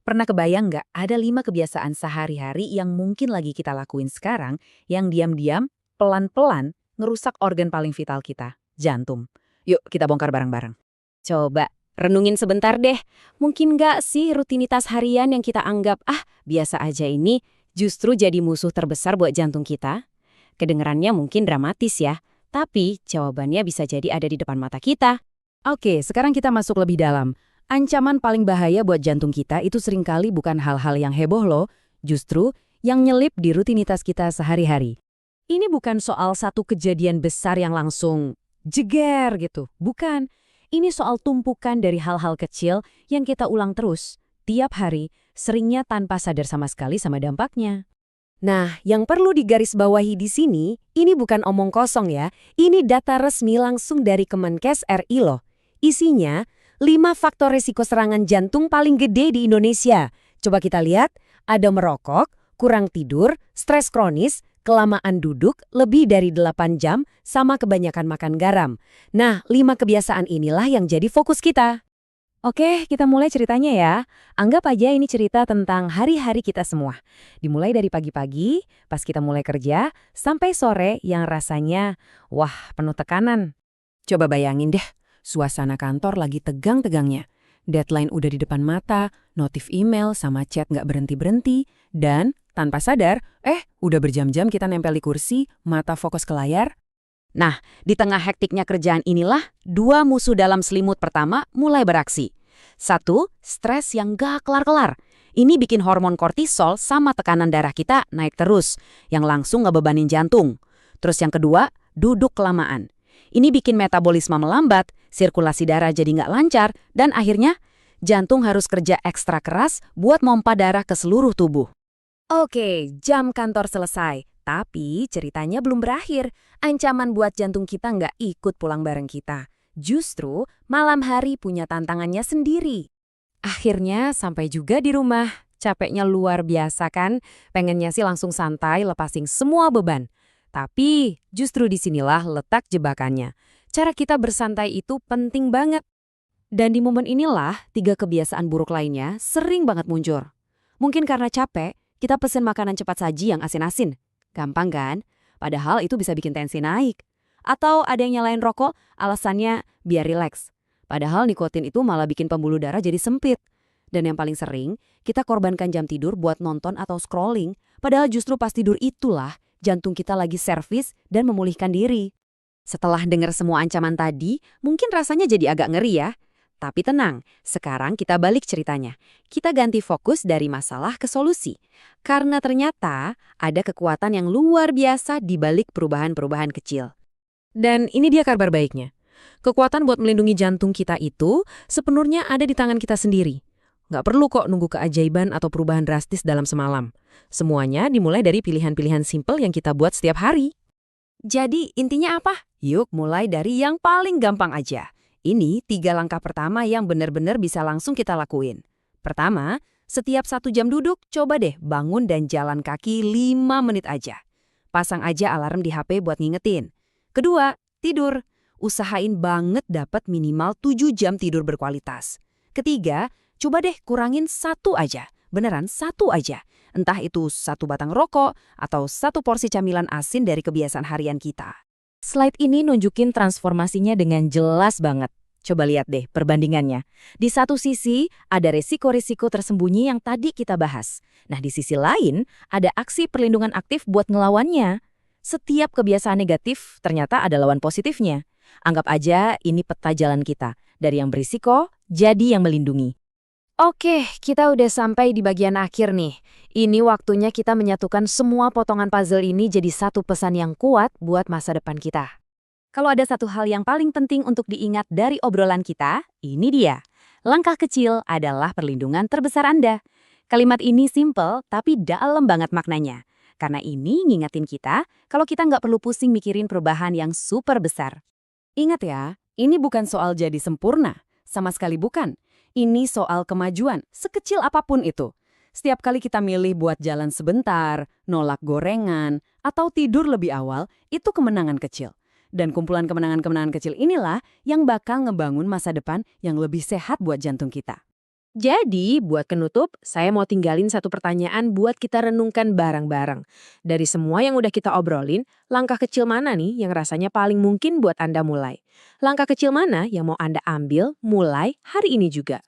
Pernah kebayang nggak ada 5 kebiasaan sehari-hari yang mungkin lagi kita lakuin sekarang yang diam-diam, pelan-pelan ngerusak organ paling vital kita, jantung. Yuk kita bongkar bareng-bareng. Coba, renungin sebentar deh. Mungkin nggak sih rutinitas harian yang kita anggap, biasa aja ini, justru jadi musuh terbesar buat jantung kita? Kedengerannya mungkin dramatis ya, tapi jawabannya bisa jadi ada di depan mata kita. Oke, sekarang kita masuk lebih dalam. Ancaman paling bahaya buat jantung kita itu seringkali bukan hal-hal yang heboh loh, justru yang nyelip di rutinitas kita sehari-hari. Ini bukan soal satu kejadian besar yang langsung jeger gitu, bukan. Ini soal tumpukan dari hal-hal kecil yang kita ulang terus, tiap hari, seringnya tanpa sadar sama sekali sama dampaknya. Nah, yang perlu digarisbawahi di sini, ini bukan omong kosong ya. Ini data resmi langsung dari Kemenkes RI loh. Isinya, 5 faktor risiko serangan jantung paling gede di Indonesia. Coba kita lihat, ada merokok, kurang tidur, stres kronis, kelamaan duduk, lebih dari 8 jam, sama kebanyakan makan garam. Nah, 5 kebiasaan inilah yang jadi fokus kita. Oke, kita mulai ceritanya ya. Anggap aja ini cerita tentang hari-hari kita semua. Dimulai dari pagi-pagi, pas kita mulai kerja, sampai sore yang rasanya, wah, penuh tekanan. Coba bayangin deh, suasana kantor lagi tegang-tegangnya. Deadline udah di depan mata, notif email sama chat nggak berhenti-berhenti, dan tanpa sadar, udah berjam-jam kita nempel di kursi, mata fokus ke layar. Nah, di tengah hektiknya kerjaan inilah, 2 musuh dalam selimut pertama mulai beraksi. 1, stres yang gak kelar-kelar. Ini bikin hormon kortisol sama tekanan darah kita naik terus, yang langsung ngebebanin jantung. Terus yang kedua, duduk kelamaan. Ini bikin metabolisme melambat, sirkulasi darah jadi nggak lancar, dan akhirnya jantung harus kerja ekstra keras buat mompa darah ke seluruh tubuh. Oke, jam kantor selesai. Tapi ceritanya belum berakhir. Ancaman buat jantung kita nggak ikut pulang bareng kita. Justru malam hari punya tantangannya sendiri. Akhirnya sampai juga di rumah. Capeknya luar biasa kan? Pengennya sih langsung santai lepasin semua beban. Tapi justru disinilah letak jebakannya. Cara kita bersantai itu penting banget. Dan di momen inilah 3 kebiasaan buruk lainnya sering banget muncul. Mungkin karena capek, kita pesen makanan cepat saji yang asin-asin. Gampang kan? Padahal itu bisa bikin tensi naik. Atau ada yang nyalain rokok, alasannya biar rileks. Padahal nikotin itu malah bikin pembuluh darah jadi sempit. Dan yang paling sering, kita korbankan jam tidur buat nonton atau scrolling. Padahal justru pas tidur itulah jantung kita lagi servis dan memulihkan diri. Setelah dengar semua ancaman tadi, mungkin rasanya jadi agak ngeri ya. Tapi tenang, sekarang kita balik ceritanya. Kita ganti fokus dari masalah ke solusi. Karena ternyata ada kekuatan yang luar biasa di balik perubahan-perubahan kecil. Dan ini dia kabar baiknya. Kekuatan buat melindungi jantung kita itu sepenuhnya ada di tangan kita sendiri. Nggak perlu kok nunggu keajaiban atau perubahan drastis dalam semalam. Semuanya dimulai dari pilihan-pilihan simpel yang kita buat setiap hari. Jadi intinya apa? Yuk mulai dari yang paling gampang aja. Ini 3 langkah pertama yang benar-benar bisa langsung kita lakuin. Pertama, setiap 1 jam duduk, coba deh bangun dan jalan kaki 5 menit aja. Pasang aja alarm di HP buat ngingetin. Kedua, tidur. Usahain banget dapat minimal 7 jam tidur berkualitas. Ketiga, coba deh kurangin 1 aja. Beneran 1 aja. Entah itu 1 batang rokok atau 1 porsi camilan asin dari kebiasaan harian kita. Slide ini nunjukin transformasinya dengan jelas banget. Coba lihat deh perbandingannya. Di satu sisi, ada resiko-resiko tersembunyi yang tadi kita bahas. Nah, di sisi lain, ada aksi perlindungan aktif buat ngelawannya. Setiap kebiasaan negatif ternyata ada lawan positifnya. Anggap aja ini peta jalan kita. Dari yang berisiko, jadi yang melindungi. Oke, kita udah sampai di bagian akhir nih. Ini waktunya kita menyatukan semua potongan puzzle ini jadi satu pesan yang kuat buat masa depan kita. Kalau ada satu hal yang paling penting untuk diingat dari obrolan kita, ini dia. Langkah kecil adalah perlindungan terbesar Anda. Kalimat ini simple tapi dalam banget maknanya. Karena ini ngingetin kita kalau kita nggak perlu pusing mikirin perubahan yang super besar. Ingat ya, ini bukan soal jadi sempurna. Sama sekali bukan. Ini soal kemajuan, sekecil apapun itu. Setiap kali kita milih buat jalan sebentar, nolak gorengan, atau tidur lebih awal, itu kemenangan kecil. Dan kumpulan kemenangan-kemenangan kecil inilah yang bakal ngebangun masa depan yang lebih sehat buat jantung kita. Jadi, buat penutup, saya mau tinggalin satu pertanyaan buat kita renungkan bareng-bareng. Dari semua yang udah kita obrolin, langkah kecil mana nih yang rasanya paling mungkin buat Anda mulai? Langkah kecil mana yang mau Anda ambil mulai hari ini juga?